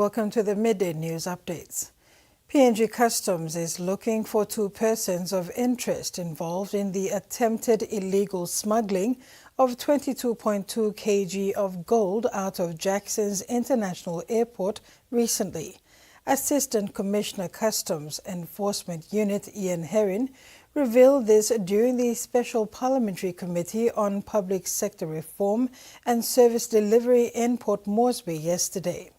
welcome to the Midday News Updates. PNG Customs is looking for two persons of interest involved in the attempted illegal smuggling of 22.2 kg of gold out of Jackson's International Airport recently. Assistant Commissioner Customs Enforcement Unit Ian Herring revealed this during the Special Parliamentary Committee on Public Sector Reform and Service Delivery in Port Moresby yesterday.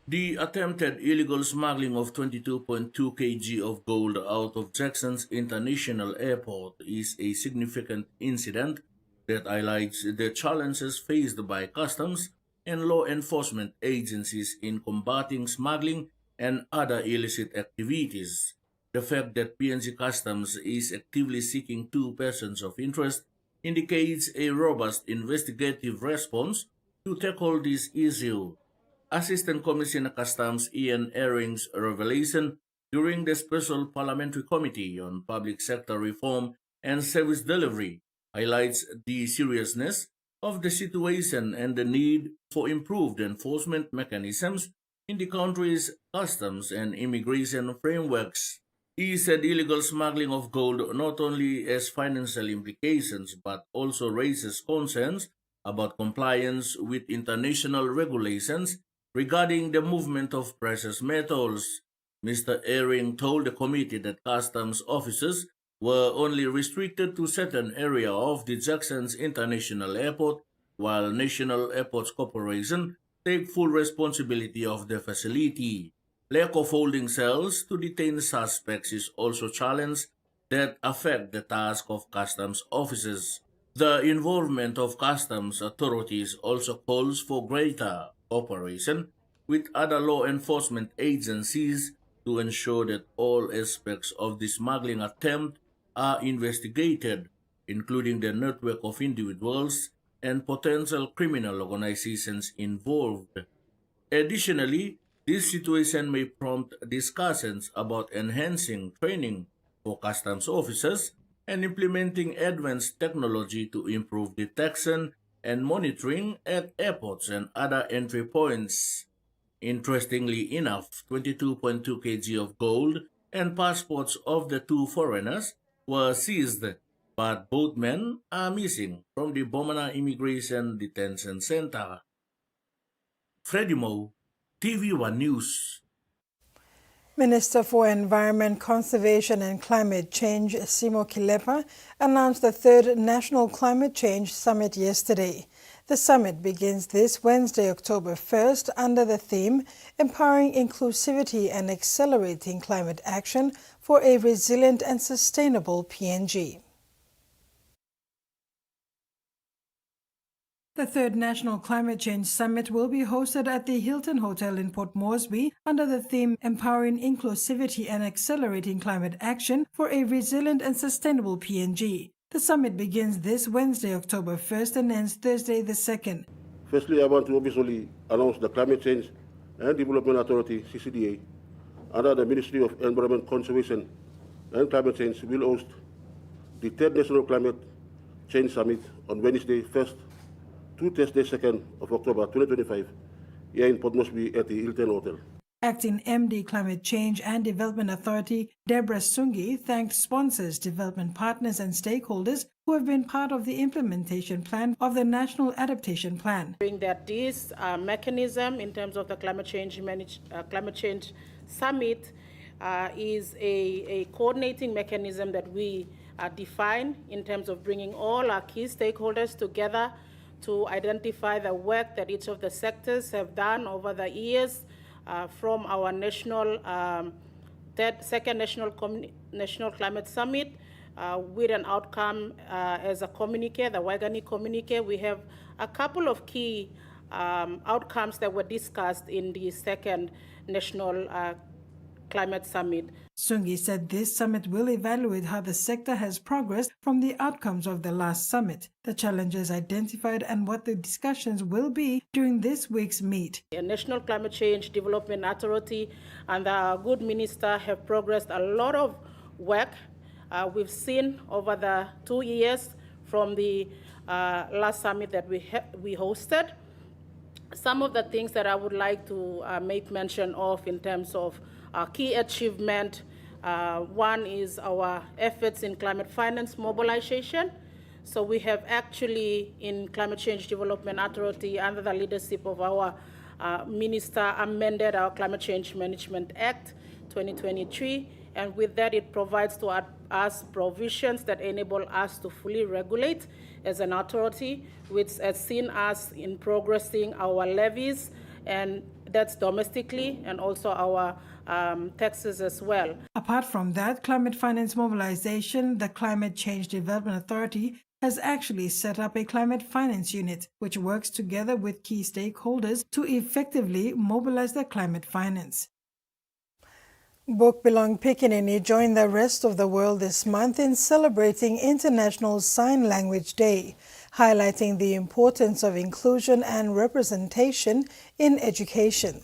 The attempted illegal smuggling of 22.2 kg of gold out of Jackson's International Airport is a significant incident that highlights the challenges faced by customs and law enforcement agencies in combating smuggling and other illicit activities. The fact that PNG Customs is actively seeking two persons of interest indicates a robust investigative response to tackle this issue. Assistant Commissioner Customs Ian Herring's revelation during the Special Parliamentary Committee on Public Sector Reform and Service Delivery highlights the seriousness of the situation and the need for improved enforcement mechanisms in the country's customs and immigration frameworks. He said illegal smuggling of gold not only has financial implications but also raises concerns about compliance with international regulations regarding the movement of precious metals. Mr. Herring told the committee that customs officers were only restricted to certain area of the Jackson's International Airport, while National Airports Corporation take full responsibility of the facility. Lack of holding cells to detain suspects is also a challenge that affect the task of customs officers. The involvement of customs authorities also calls for greater cooperation with other law enforcement agencies to ensure that all aspects of the smuggling attempt are investigated, including the network of individuals and potential criminal organizations involved. Additionally, this situation may prompt discussions about enhancing training for customs officers and implementing advanced technology to improve detection and monitoring at airports and other entry points. Interestingly enough, 22.2 kg of gold and passports of the two foreigners were seized, but both men are missing from the Bomana Immigration Detention Center. Freddie Mo, TV1 News. Minister for Environment, Conservation and Climate Change, Simo Kilepa, announced the third National Climate Change Summit yesterday. The summit begins this Wednesday, October 1st, under the theme Empowering Inclusivity and Accelerating Climate Action for a Resilient and Sustainable PNG. The third National Climate Change Summit will be hosted at the Hilton Hotel in Port Moresby under the theme Empowering Inclusivity and Accelerating Climate Action for a Resilient and Sustainable PNG. The summit begins this Wednesday, October 1st and ends Thursday the 2nd. Firstly, I want to officially announce the Climate Change and Development Authority, CCDA, under the Ministry of Environment, Conservation and Climate Change will host the third National Climate Change Summit on Wednesday 1st to Thursday 2nd of October 2025 here in Port Moresby at the Hilton Hotel. Acting MD Climate Change and Development Authority Deborah Sungi thanked sponsors, development partners and stakeholders who have been part of the implementation plan of the National Adaptation Plan. That this mechanism in terms of the Climate Change Summit is a coordinating mechanism that we define in terms of bringing all our key stakeholders together to identify the work that each of the sectors have done over the years from our second National Climate Summit with an outcome as a communique, the Waigani communique. We have a couple of key outcomes that were discussed in the second National Climate Summit. Sungi said this summit will evaluate how the sector has progressed from the outcomes of the last summit, the challenges identified and what the discussions will be during this week's meet. The National Climate Change Development Authority and our good minister have progressed a lot of work. We've seen over the 2 years from the last summit that we hosted. Some of the things that I would like to make mention of in terms of key achievement, one is our efforts in climate finance mobilization. So we have actually, in Climate Change Development Authority, under the leadership of our minister, amended our Climate Change Management Act 2023, and with that it provides to us provisions that enable us to fully regulate as an authority, which has seen us in progressing our levies, and that's domestically, and also our taxes as well. Apart from that, climate finance mobilization, the Climate Change Development Authority has actually set up a climate finance unit, which works together with key stakeholders to effectively mobilize their climate finance. Bokbilong Pikinini joined the rest of the world this month in celebrating International Sign Language Day, highlighting the importance of inclusion and representation in education.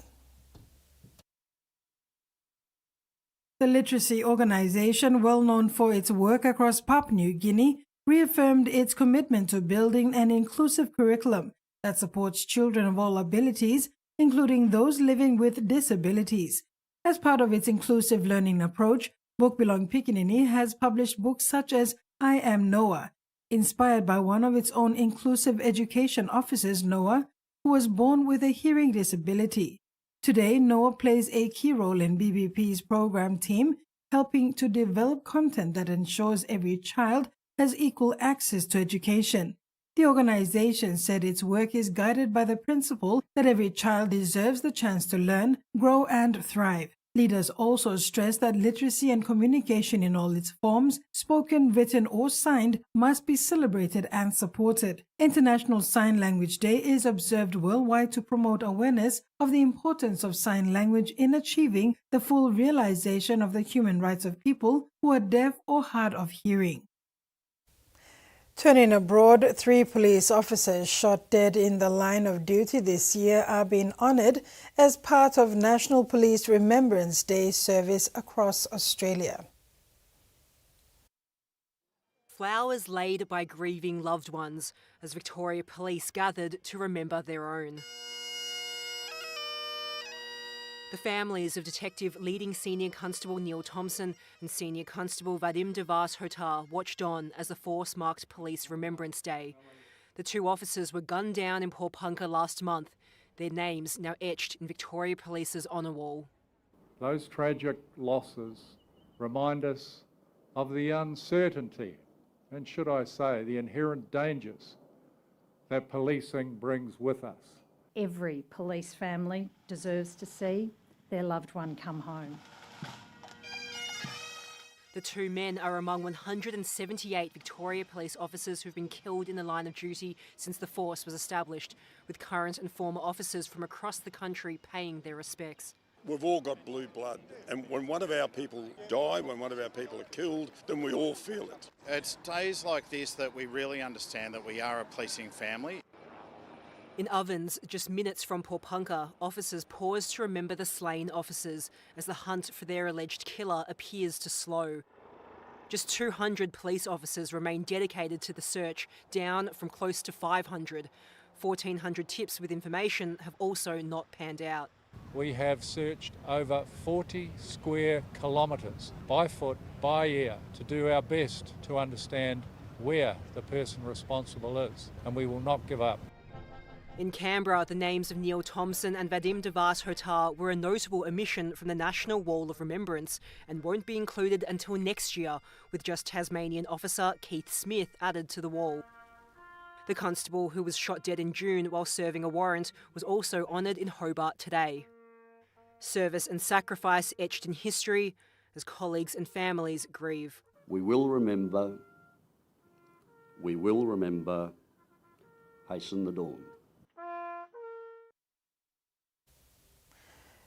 The literacy organization, well known for its work across Papua New Guinea, reaffirmed its commitment to building an inclusive curriculum that supports children of all abilities, including those living with disabilities. As part of its inclusive learning approach, Bokbilong Pikinini has published books such as I Am Noah, inspired by one of its own inclusive education officers, Noah, who was born with a hearing disability. Today, Noah plays a key role in BBP's program team, helping to develop content that ensures every child has equal access to education. The organization said its work is guided by the principle that every child deserves the chance to learn, grow, and thrive. Leaders also stress that literacy and communication in all its forms, spoken, written, or signed, must be celebrated and supported. International Sign Language Day is observed worldwide to promote awareness of the importance of sign language in achieving the full realization of the human rights of people who are deaf or hard of hearing. Turning abroad, 3 police officers shot dead in the line of duty this year are being honored as part of National Police Remembrance Day service across Australia. Flowers laid by grieving loved ones as Victoria Police gathered to remember their own. The families of Detective Leading Senior Constable Neil Thompson and Senior Constable Vadim Devas Hotar watched on as the force marked Police Remembrance Day. The 2 officers were gunned down in Paulpunka last month, their names now etched in Victoria Police's honour wall. Those tragic losses remind us of the uncertainty, and should I say, the inherent dangers that policing brings with us. Every police family deserves to see their loved one come home. The 2 men are among 178 Victoria Police officers who've been killed in the line of duty since the force was established, with current and former officers from across the country paying their respects. We've all got blue blood, and when one of our people die, when one of our people are killed, then we all feel it. It's days like this that we really understand that we are a policing family. In Ovens, just minutes from Paulpunka, officers pause to remember the slain officers as the hunt for their alleged killer appears to slow. Just 200 police officers remain dedicated to the search, down from close to 500. 1,400 tips with information have also not panned out. We have searched over 40 square kilometres by foot, by air, to do our best to understand where the person responsible is, and we will not give up. In Canberra, the names of Neil Thompson and Vadim Devas Hotar were a notable omission from the National Wall of Remembrance and won't be included until next year, with just Tasmanian officer Keith Smith added to the wall. The constable, who was shot dead in June while serving a warrant, was also honoured in Hobart today. Service and sacrifice etched in history as colleagues and families grieve. We will remember, hasten the dawn.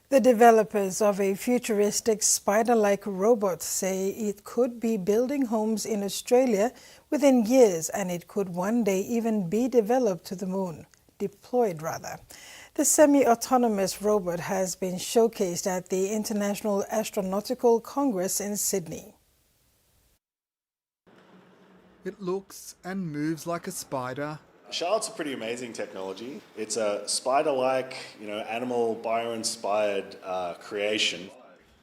The developers of a futuristic spider-like robot say it could be building homes in Australia within years, and it could one day even be developed to the moon. Deployed, rather. The semi-autonomous robot has been showcased at the International Astronautical Congress in Sydney. It looks and moves like a spider, Charlotte's a pretty amazing technology. It's a spider-like, animal bio-inspired creation.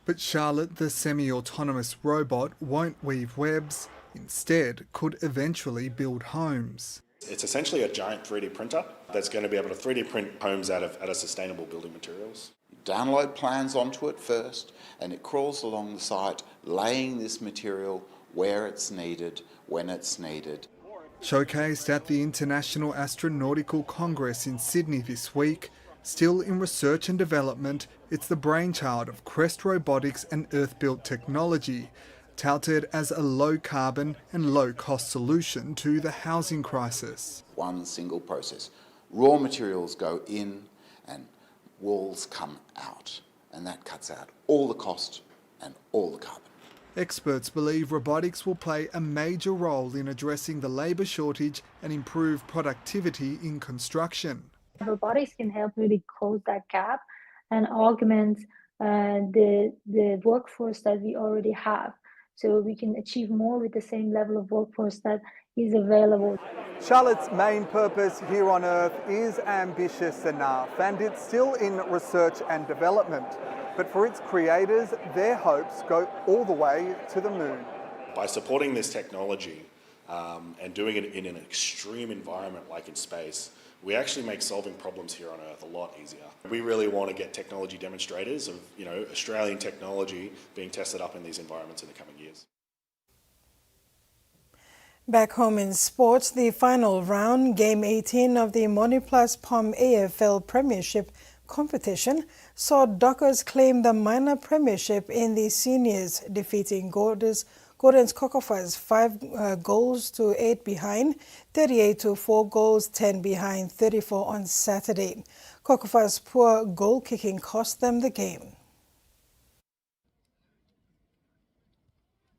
But Charlotte, the semi-autonomous robot, won't weave webs. Instead, could eventually build homes. It's essentially a giant 3D printer that's going to be able to 3D print homes out of sustainable building materials. You download plans onto it first, and it crawls along the site, laying this material where it's needed, when it's needed. Showcased at the International Astronautical Congress in Sydney this week, still in research and development, it's the brainchild of Crest Robotics and Earth-built technology, touted as a low-carbon and low-cost solution to the housing crisis. One single process. Raw materials go in and walls come out, and that cuts out all the cost and all the carbon. Experts believe robotics will play a major role in addressing the labour shortage and improve productivity in construction. Robotics can help really close that gap and augment the workforce that we already have. So we can achieve more with the same level of workforce that is available. Charlotte's main purpose here on Earth is ambitious enough, and it's still in research and development. But for its creators, their hopes go all the way to the moon. By supporting this technology and doing it in an extreme environment like in space, we actually make solving problems here on Earth a lot easier. We really want to get technology demonstrators of, Australian technology being tested up in these environments in the coming years. Back home in sports, the final round, Game 18 of the Monoplus POM AFL Premiership competition saw Dockers claim the minor premiership in the seniors, defeating Gordon's Kokofas 5 goals to 8 behind, 38 to 4 goals, 10 behind, 34 on Saturday. Kokofas' poor goal kicking cost them the game.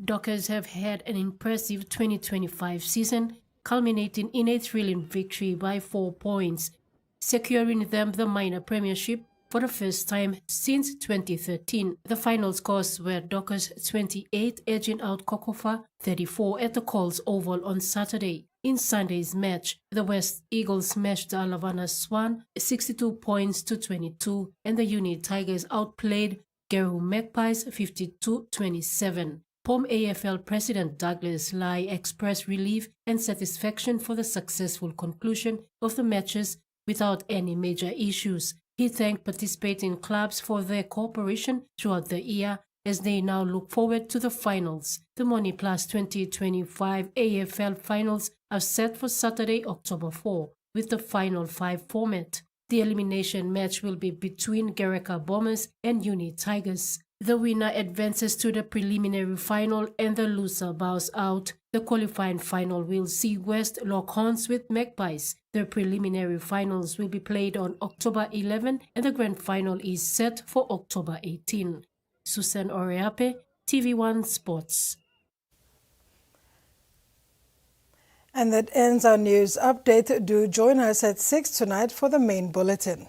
Dockers have had an impressive 2025 season, culminating in a thrilling victory by 4 points, securing them the minor premiership for the first time since 2013. The final scores were Dockers 28 edging out Kokofa 34 at the Coles Oval on Saturday. In Sunday's match, the West Eagles smashed the Alavana Swan 62 points to 22, and the Uni Tigers outplayed Geru Magpies 52-27. POM AFL President Douglas Lai expressed relief and satisfaction for the successful conclusion of the matches without any major issues. He thanked participating clubs for their cooperation throughout the year as they now look forward to the finals. The Monoplus 2025 AFL finals are set for Saturday, October 4, with the Final 5 format. The elimination match will be between Gereka Bombers and Uni Tigers. The winner advances to the preliminary final and the loser bows out. The qualifying final will see West lock horns with Magpies. The preliminary finals will be played on October 11 and the grand final is set for October 18. Susan Oreape, TV1 Sports. And that ends our news update. Do join us at 6 tonight for the main bulletin.